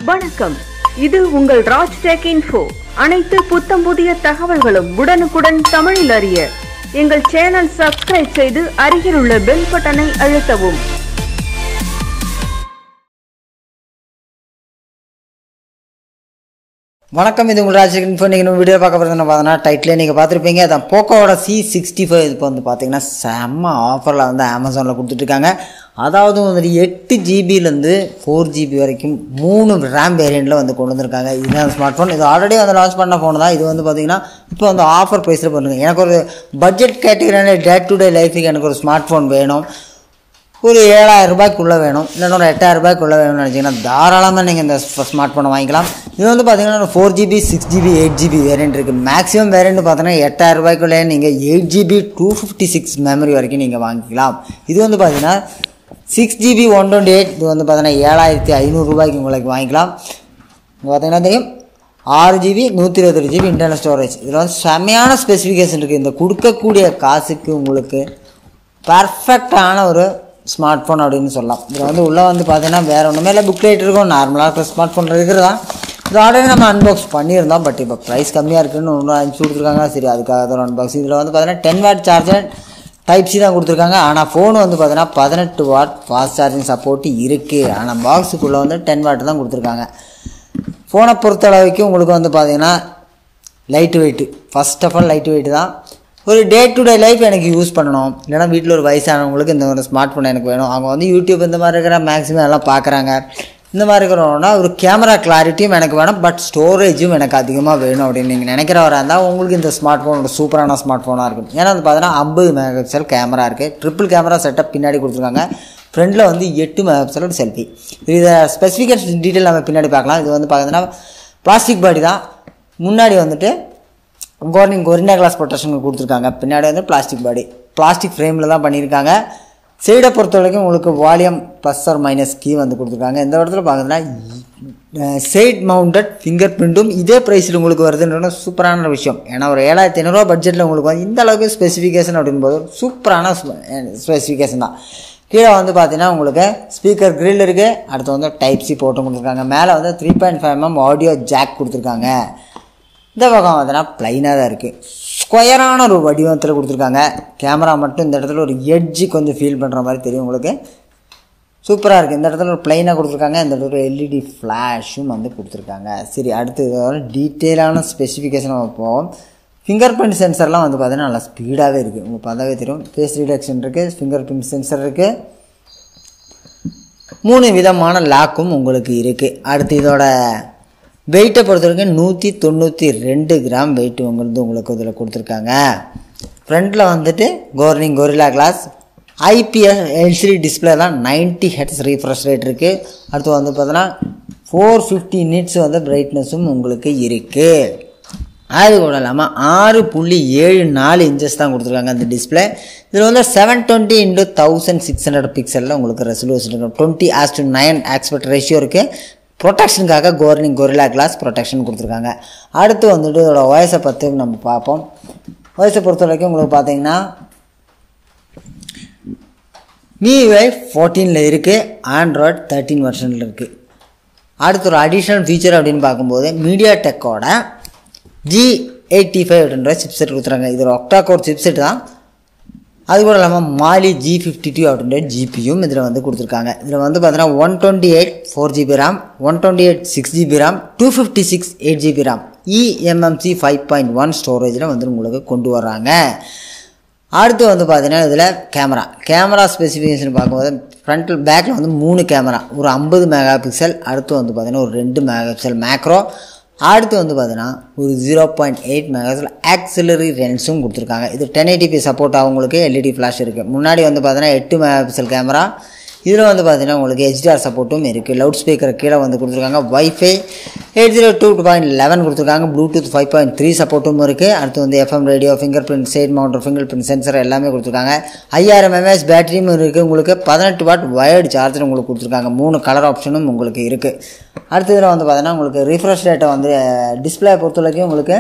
வணக்கம், இது உங்கள் ராஜ் டெக் இன்ஃபோ. அனைத்து புத்தம் புதிய தகவல்களும் உடனுக்குடன் தமிழில் அறிய எங்கள் சேனல் சப்ஸ்கிரைப் செய்து அருகில் உள்ள பெல் பட்டனை அழுத்தவும். வணக்கம், இது உங்கள் ராஜ் டெக் இன்ஃபோ. நீங்கள் வீடியோ பார்க்க போகிறது பார்த்தோன்னா டைட்டில் நீங்கள் பார்த்துருப்பீங்க. அதான் போக்கோவோட C65 இப்போ பார்த்தீங்கன்னா செம்ம ஆஃபரில் அமேசானில் கொடுத்துட்ருக்காங்க. அதாவது 8 ஜிபிலேருந்து 4 ஜிபி வரைக்கும் 3 ரேம் வேரியண்ட்டில் கொண்டு வந்திருக்காங்க. இதுதான் ஸ்மார்ட் ஃபோன். இது ஆல்ரெடி லான்ச் பண்ண ஃபோன் தான். இது பார்த்தீங்கன்னா இப்போ ஆஃபர் ப்ரைஸில் பண்ணுங்க. எனக்கு ஒரு பட்ஜெட் கேட்டகரியான டே டு டே லைஃபுக்கு எனக்கு ஒரு ஸ்மார்ட் ஃபோன் வேணும், ஒரு 7000 ரூபாய்க்குள்ளே வேணும், இல்லைன்னா ஒரு 8000 ரூபாய்க்குள்ளே வேணும்னு நினச்சிங்கன்னா தாராளமாக நீங்கள் இந்த ஸ்மார்ட் ஃபோனை வாங்கிக்கலாம். இது பார்த்தீங்கன்னா 4 ஜிபி 6 ஜிபி 8 ஜிபி வேரியண்ட் இருக்குது. மேக்ஸிமம் வேரியண்ட் பார்த்தீங்கன்னா 8000 ரூபாய்க்குள்ளே நீங்கள் 8 ஜிபி 256 மெமரி வரைக்கும் நீங்கள் வாங்கிக்கலாம். இது பார்த்தீங்கன்னா 6 ஜிபி 128, இது பார்த்தீங்கன்னா 7500 ரூபாய்க்கு உங்களுக்கு வாங்கிக்கலாம். பார்த்தீங்கன்னா தெரியும் 6 ஜிபி 128 ஜிபி இன்டர்னல் ஸ்டோரேஜ். இதில் செம்மையான ஸ்பெசிஃபிகேஷன் இருக்குது. இந்த கொடுக்கக்கூடிய காசுக்கு உங்களுக்கு பர்ஃபெக்டான ஒரு ஸ்மார்ட் ஃபோன் அப்படின்னு சொல்லலாம். இதில் உள்ளே பார்த்தீங்கன்னா வேறு ஒன்றுமே இல்லை, புக்லேட் இருக்கும். நார்மலாக இருக்கிற ஸ்மார்ட் ஃபோன் இருக்கிறதா. இது ஆல்ரெடி நம்ம அன்பாக்ஸ் பண்ணியிருந்தோம். பட் இப்போ ப்ரைஸ் கம்மியாக இருக்குதுன்னு ஒன்று அனுப்பிச்சி கொடுத்துருக்காங்க. சரி, அதுக்காக தான் அன்பாக்ஸ். இதில் பார்த்தீங்கன்னா 10 வாட் சார்ஜர் டைப் சி தான் கொடுத்துருக்காங்க. ஆனால் ஃபோன் பார்த்தீங்கன்னா 18 வாட் ஃபாஸ்ட் சார்ஜிங் சப்போர்ட் இருக்குது. ஆனால் பாக்ஸுக்குள்ளே 10 வாட் தான் கொடுத்துருக்காங்க. ஃபோனை பொறுத்தளவுக்கு உங்களுக்கு பார்த்தீங்கன்னா light weight, first of all light weight தான். ஒரு டே டு டே லைஃப் எனக்கு யூஸ் பண்ணணும், இல்லைனா வீட்டில் ஒரு வயசானவங்களுக்கு இந்த ஒரு ஸ்மார்ட் ஃபோன் எனக்கு வேணும். அவங்க யூடியூப் இந்த மாதிரி இருக்கிற மேக்ஸிமம் எல்லாம் பார்க்குறாங்க. இந்த மாதிரி இருக்கிறோன்னா ஒரு கேமரா கிளாரிட்டியும் எனக்கு வேணும், பட் ஸ்டோரேஜும் எனக்கு அதிகமாக வேணும் அப்படின்னு நீங்கள் நினைக்கிறவராக இருந்தால் உங்களுக்கு இந்த ஸ்மார்ட் ஃபோன் ஒரு சூப்பரான ஸ்மார்ட் ஃபோனாக இருக்கும். ஏன்னா பார்த்தீங்கன்னா 50 மெகாபிக்சல் கேமரா இருக்குது. ட்ரிபிள் கேமரா செட்டப் பின்னாடி கொடுத்துருக்காங்க. ஃப்ரண்டில் 8 மெகாபிக்சலோட செல்ஃபி. இதை ஸ்பெசிஃபிகேஷன் டீட்டெயில் நம்ம பின்னாடி பார்க்கலாம். இது பார்த்தீங்கன்னா பிளாஸ்டிக் பாடி தான். முன்னாடி கொரினா கிளாஸ் ப்ரொடெக்ஷன் கொடுத்துருக்காங்க. பின்னாடி பிளாஸ்டிக் பாடி, பிளாஸ்டிக் ஃப்ரேமில் தான் பண்ணியிருக்காங்க. சைடை பொறுத்த வரைக்கும் உங்களுக்கு volume plus or minus key கொடுத்துருக்காங்க. இந்த இடத்துல பார்த்தீங்கன்னா சைட் மவுண்டட் ஃபிங்கர் பிரிண்ட்டும் இதே ப்ரைஸில் உங்களுக்கு வருதுன்ற சூப்பரான விஷயம். ஏன்னா ஒரு 7500 ரூபா பட்ஜெட்டில் உங்களுக்கு இந்த அளவுக்கு ஸ்பெசிஃபிகேஷன் அப்படின்போது சூப்பரான ஸ்பெசிஃபிகேஷன் தான். கீழே பார்த்தீங்கன்னா உங்களுக்கு ஸ்பீக்கர் கிரில் இருக்குது. அடுத்து டைப் சி போட்டு கொடுத்துருக்காங்க. மேலே 3.5mm ஆடியோ ஜாக் கொடுத்துருக்காங்க. இந்த பக்கம் பார்த்தீங்கன்னா ப்ளைனாக தான் இருக்குது. ஸ்கொயரான ஒரு வடிவத்தில் கொடுத்துருக்காங்க. கேமரா மட்டும் இந்த இடத்துல ஒரு எட்ஜி கொஞ்சம் ஃபீல் பண்ணுற மாதிரி தெரியும் உங்களுக்கு. சூப்பராக இருக்குது. இந்த இடத்துல ஒரு ப்ளைனாக கொடுத்துருக்காங்க. இந்த இடத்துல எல்இடி ஃப்ளாஷும் கொடுத்துருக்காங்க. சரி, அடுத்து டீட்டெயிலான ஸ்பெசிஃபிகேஷன் நம்ம போவோம். ஃபிங்கர் பிரிண்ட் சென்சர்லாம் பார்த்தீங்கன்னா நல்லா ஸ்பீடாகவே இருக்குது. உங்களுக்கு பார்த்தாவே தெரியும். ஃபேஸ் ரீடக்ஷன் இருக்குது, ஃபிங்கர் பிரிண்ட் சென்சர் இருக்குது, 3 விதமான லாக்கும் உங்களுக்கு இருக்குது. அடுத்து இதோட வெயிட்டை பொறுத்த வரைக்கும் 192 கிராம் வெயிட் உங்களுக்கு இதில் கொடுத்துருக்காங்க. ஃப்ரண்ட்டில் gorilla glass IPS LCD display தான். 90 Hz ரீஃப்ரெஷ் ரேட் இருக்குது. அடுத்து பார்த்தீங்கன்னா 450 nits பிரைட்னஸும் உங்களுக்கு இருக்குது. அது கூட இல்லாமல் 6.74 இன்ச்சஸ் தான் கொடுத்துருக்காங்க அந்த டிஸ்பிளே. இதில் 720 × 1600 பிக்சலில் உங்களுக்கு ரெசல்யூஷன் இருக்குது. 20:9 ஆஸ்பெக்ட் ரேஷியோ இருக்குது. ப்ரொடெக்ஷனுக்காக கொரில்லா கிளாஸ் ப்ரொடெக்ஷன் கொடுத்துருக்காங்க. அடுத்து இதோட வாய்ஸை பற்றி நம்ம பார்ப்போம். வாய்ஸை பொறுத்த வரைக்கும் உங்களுக்கு பார்த்தீங்கன்னா MIUI 14 இருக்குது, Android 13 வெர்ஷனில் இருக்குது. அடுத்து ஒரு அடிஷ்னல் ஃபீச்சர் அப்படின்னு பார்க்கும்போது மீடியாடெக்கோட G85 அப்படின்ற சிப்செட் கொடுத்துறாங்க. இது ஒரு ஒக்டா கோர் சிப்செட் தான். அது கூட இல்லாமல் மாலி G52 அப்படின்ற ஜிபியும் இதில் கொடுத்துருக்காங்க. இதில் பார்த்தீங்கன்னா 128 4GB RAM, 128 6GB RAM, 256 8GB RAM, eMMC 5.1 ஸ்டோரேஜில் உங்களுக்கு கொண்டு வர்றாங்க. அடுத்து பார்த்தீங்கன்னா இதில் கேமரா ஸ்பெசிஃபிகேஷன் பார்க்கும்போது ஃப்ரண்ட்டில் பேக்கில் 3 கேமரா, ஒரு 50 மெகாபிக்சல். அடுத்து பார்த்தீங்கன்னா ஒரு 2 மெகாபிக்சல் மேக்ரோ. அடுத்து பார்த்தீங்கன்னா ஒரு 0.8 மெகாபிக்சல் ஆக்சிலரி லென்ஸும் கொடுத்துருக்காங்க. இது 1080p சப்போர்ட் அவங்களுக்கு LED ஃப்ளாஷ் இருக்குது. முன்னாடி பார்த்தீங்கன்னா 8 மெகாபிக்சல் கேமரா. இதில் பார்த்தீங்கன்னா உங்களுக்கு HDR சப்போர்ட்டும் இருக்குது. லவுட் ஸ்பீக்கர் கீழே கொடுத்துருக்காங்க. Wi-Fi 802.11 கொடுத்துருக்காங்க. Bluetooth 5.3 சப்போர்ட்டும் இருக்குது. அடுத்து FM radio, finger print, side mounted finger print sensor எல்லாமே கொடுத்துருக்காங்க. 5000 mAh பேட்டரியும் இருக்குது. உங்களுக்கு 18 வாட் வயர்டு சார்ஜர் உங்களுக்கு கொடுத்துருக்காங்க. 3 கலர் ஆப்ஷனும் உங்களுக்கு இருக்குது. அடுத்து இதில் பார்த்தீங்கன்னா உங்களுக்கு ரீஃப்ரெஷ் ரேட்டை டிஸ்பிளே பொறுத்த வரைக்கும் உங்களுக்கு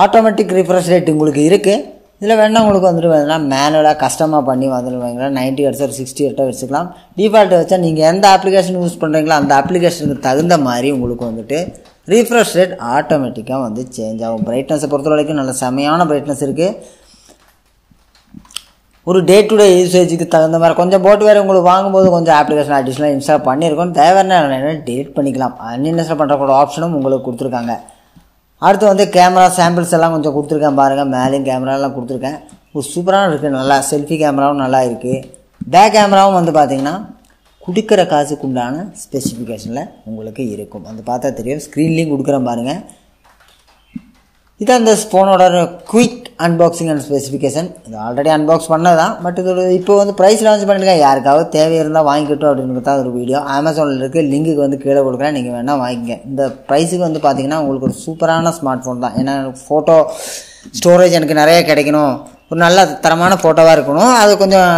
ஆட்டோமேட்டிக் ரீஃப்ரெஷ் ரேட் உங்களுக்கு இருக்குது. இதில் வேணால் உங்களுக்கு வந்துட்டு பார்த்தீங்கன்னா மேனுவலாக கஸ்டமாக பண்ணி வந்துடுவாங்களா 90 ஹெர்ட்ஸ் ஒரு 60 ஹெர்ட்ஸ் வச்சுக்கலாம். டிஃபால்ட் வச்சா நீங்கள் எந்த அப்ளிகேஷன் யூஸ் பண்ணுறீங்களோ அந்த அப்ளிகேஷனுக்கு தகுந்த மாதிரி உங்களுக்கு வந்துட்டு ரீஃப்ரெஷ் ரேட் ஆட்டோமேட்டிக்காக வந்து சேஞ்ச் ஆகும். பிரைட்னஸை பொறுத்த வரைக்கும் நல்ல செமையான பிரைட்னஸ் இருக்குது. ஒரு டே டு டே யூசேஜுக்கு தகுந்த மாதிரி கொஞ்சம் போட்டு வேறு உங்களுக்கு வாங்கும்போது கொஞ்சம் அப்ளிகேஷன் அடிஷ்னலாக இன்ஸ்டால் பண்ணியிருக்கோம். தேவையான டெலிட் பண்ணிக்கலாம். அன்இன்ஸ்டால் பண்ணுறக்கூட ஆப்ஷனும் உங்களுக்கு கொடுத்துருக்காங்க. அடுத்து வந்து கேமரா சாம்பிள்ஸ் எல்லாம் கொஞ்சம் கொடுத்துருக்கேன் பாருங்கள். மேலேயும் கேமராலாம் கொடுத்துருக்கேன். ஒரு சூப்பரான இருக்குது. நல்லா செல்ஃபி கேமராவும் நல்லா இருக்குது. பேக் கேமராவும் வந்து பார்த்திங்கன்னா கொடுக்குற காசுக்கு உண்டான ஸ்பெசிஃபிகேஷனில் உங்களுக்கு இருக்கும். அது பார்த்தா தெரியும். ஸ்க்ரீன்லேயும் கொடுக்குறேன் பாருங்கள். இதான் இந்த ஃபோனோட குயிக் அன்பாக்சிங் அண்ட் ஸ்பெசிஃபிகேஷன். இது ஆல்ரெடி அன்பாக்ஸ் பண்ணது தான். பட் இது இப்போ வந்து ப்ரைஸ் லான்ச் பண்ணியிருக்கேன். யாருக்காவது தேவை இருந்தால் வாங்கிக்கிட்டோம் அப்படின்னு தான் ஒரு வீடியோ. அமேசானில் இருக்குது. லிங்க்குக்கு வந்து கீழே கொடுக்குறேன். நீங்கள் வேணால் வாங்கிங்க. இந்த ப்ரைஸுக்கு வந்து பார்த்தீங்கன்னா உங்களுக்கு ஒரு சூப்பரான ஸ்மார்ட் ஃபோன் தான். ஏன்னா ஃபோட்டோ ஸ்டோரேஜ் எனக்கு நிறைய கிடைக்கணும், ஒரு நல்ல தரமான ஃபோட்டோவாக இருக்கணும், அது கொஞ்சம்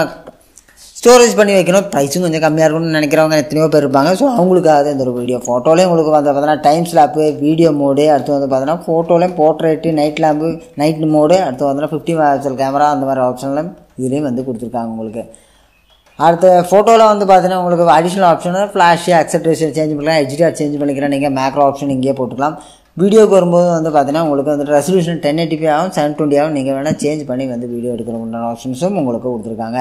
ஸ்டோரேஜ் பண்ணி வைக்கணும், ப்ரைஸும் கொஞ்சம் கம்மியாக இருக்கணும்னு நினைக்கிறவங்க எத்தனையோ பேர் இருப்பாங்க. ஸோ அவங்களுக்காக இந்த ஒரு வீடியோ. ஃபோட்டோலேயும் உங்களுக்கு வந்து பார்த்தீங்கன்னா டைம் ஸ்லாப்பு, வீடியோ மோடு, அடுத்து வந்து பார்த்தீங்கன்னா ஃபோட்டோலேயும் portrait, night lamp, night mode, அடுத்து வந்து 50 மெகாபிக்சல் கேமரா, அந்த மாதிரி ஆப்ஷன்லாம் இதுலேயும் வந்து கொடுத்துருக்காங்க உங்களுக்கு. அடுத்த ஃபோட்டோவில் வந்து பார்த்தீங்கன்னா உங்களுக்கு additional option flash, acceptation change பண்ணிக்கலாம், HDR சேஞ்ச் பண்ணிக்கிறேன். நீங்கள் மேக்ரோ ஆப்ஷன் இங்கேயே போட்டுக்கலாம். வீடியோக்கு வரும்போது வந்து பார்த்தீங்கன்னா உங்களுக்கு வந்து ரெசல்யூஷன் 1080p ஆகும், 720 ஆகும். நீங்கள் வேணால் சேஞ்ச் பண்ணி வந்து வீடியோ எடுக்கிற உண்டான ஆப்ஷன்ஸும் உங்களுக்கு கொடுத்துருக்காங்க.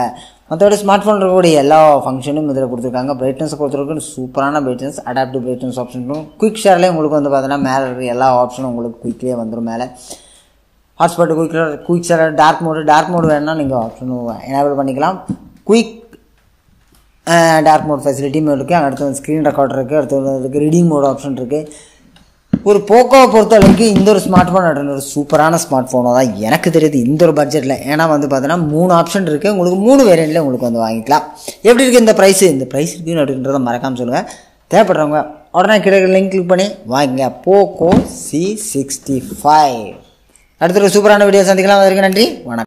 மற்றபடி ஸ்மார்ட் ஃபோன் இருக்கக்கூடிய எல்லா ஃபங்க்ஷனும் இதில் கொடுத்துருக்காங்க. பிரைட்னஸை பொறுத்தவரைக்கும் சூப்பரான பிரைட்னஸ், அடாப்டிவ் பிரைட்னஸ் ஆப்ஷனும், குயிக் ஷேர்லேயும் உங்களுக்கு வந்து பார்த்தீங்கன்னா மேலே இருக்கிற எல்லா ஆப்ஷனும் உங்களுக்கு குயிக்லேயே வந்துடும். மேலே hotspot, quick share, dark mode வேணுன்னா நீங்கள் ஆப்ஷனும் எனேபிள் பண்ணிக்கலாம். குயிக் டார்க் மோட் ஃபெசிலிட்டியும் இருக்குது. அடுத்து வந்து ஸ்க்ரீன் ரெக்கார்டர் இருக்குது. அடுத்து வந்து ரீடிங் மோட் ஆப்ஷன் இருக்குது. ஒரு போக்கோவை பொறுத்தளவுக்கு இந்த ஒரு ஸ்மார்ட் ஃபோன் ஒரு சூப்பரான ஸ்மார்ட் ஃபோனாக தான் எனக்கு தெரியுது இந்த ஒரு பட்ஜெட்டில். ஏன்னா வந்து பார்த்தீங்கன்னா 3 ஆப்ஷன் இருக்குது. உங்களுக்கு 3 வேரியண்ட்டில் உங்களுக்கு வந்து வாங்கிக்கலாம். எப்படி இருக்குது இந்த ப்ரைஸ் இருக்குன்னு அப்படின்றத மறக்காமல் சொல்லுங்கள். தேவைப்படுறவங்க உடனே கிடைக்கிற லிங்க் கிளிக் பண்ணி வாங்கிங்க. Poco C65. அடுத்த ஒரு சூப்பரான வீடியோ சந்திக்கலாம். அதற்கு நன்றி, வணக்கம்.